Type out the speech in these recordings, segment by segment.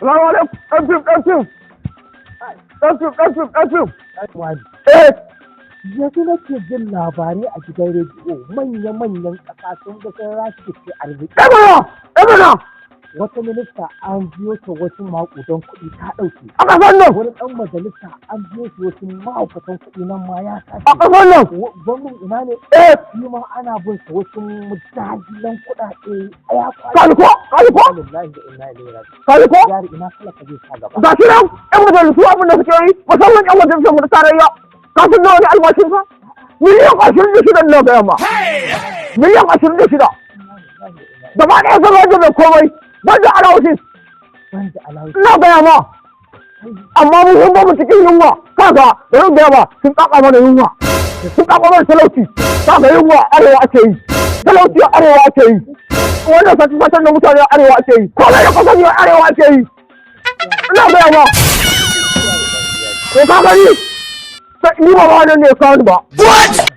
Salamu alaikum. Ɗan Yanzu nake jin labarai a gidan rediyo manya-manyan ƙasa sun ga sun rashi ke arziki. Ɗan Wata minista an biyo ta wasu maƙudan kuɗi ta ɗauke. a ƙasar nan. Wani ɗan majalisa an biyo shi wasu mahaukatan kuɗi nan ma ya A sace. ƙasar nan. Gwamnan ina ne? Shi ma ana bin sa wasu mujahilan kuɗaɗe a ya Kaliko. Lillahi da inna ilaihi raji'un. Kaliko. Yari ina talaka zai sa gaba. Ga shi nan ƴan majalisu abin da suke yi musamman ƴan majalisar mu ta tarayya. Ka san nawa ne albashin sa? Miliyan 26 na gaya ma. Miliyan 26. Gaba ɗaya zama da komai. Wanda alawusin. Wanda alawusin. Ina gaya ma. Amma mu sun ba mu cikin yunwa. Kaga da yin gaya ma sun ƙaƙa mana yunwa. Sun ƙaƙa mana talauci. Kaga yunwa arewa ake yi. Talauci arewa ake yi. Wannan satisfaction da mutane arewa ake yi. Komai da kusa biyu arewa ake yi. Ina gaya ma. Ko ka gani? Ni ba wannan ne ya kawo ba.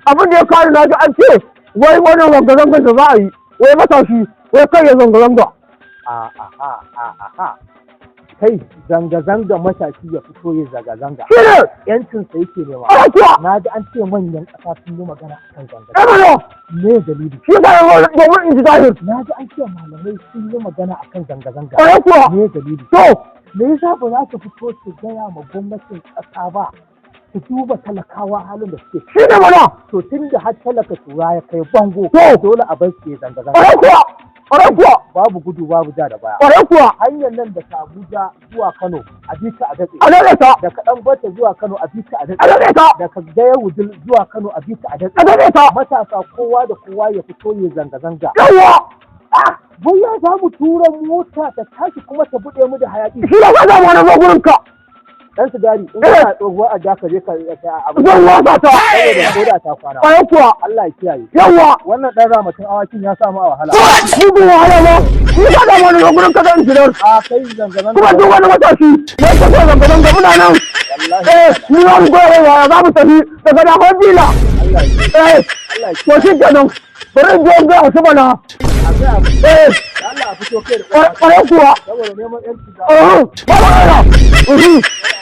Abin da ya kawo na ji an ce wai wannan zanga-zangar da za a yi. Wai matashi wai kai ya zanga-zanga. Kai zanga-zanga matashi ya fito yin zanga-zanga. Shi ne. Yancinsa yake nema. Kuwa. Na ji an ce manyan ƙasa sun yi magana a kan zanga-zanga. Ɗan Me dalili? shi ba ya domin in ji zahir. Na ji an ce malamai sun yi magana a kan zanga-zanga. Kuwa. Me dalili? To. Me yasa ba za ka fito su gaya ma gwamnatin ƙasa ba? Su duba talakawa halin da suke. Shi ne mana. To tun da har talaka tura ya kai bango. To. Dole a bar su ya zanga-zanga. Kuwa. Babu gudu babu ja da baya. Kuwa. Hanyar nan da Abuja zuwa Kano a bi ta a datse. A daɗe ta. Da kaɗan bata zuwa Kano a bi ta a datse. A daɗe ta. Da Gaya Wudil zuwa Kano a bi ta a datse. A daɗe ta. Matasa kowa da kowa ya fito ya zanga-zanga. Yawwa. Baya za mu tura mota ta tashi kuma ta buɗe mu da hayaƙi. Shi da ka zama wani zo gurin ka. Dan sigari in kana tsohuwa a jaka je ka abu. Zan wasa ta. Koda ta kwana. Kuwa. Allah ya kiyaye. Yawwa. Wannan ɗan ramatin awakin ya samu a wahala. Ni bin wahala ba. Ni ka zama wani zo gurin ka zan gidan. A kai zanga-zanga. Kuma duk wani matashi. Ne ka zo zanga-zanga muna nan. Ni za mu goyawa ya za mu tafi daga da hajjila. To shi kenan. Bari in je in gaya su bana. Allah a fito kai da Kuwa. saboda neman yanci da Ba ba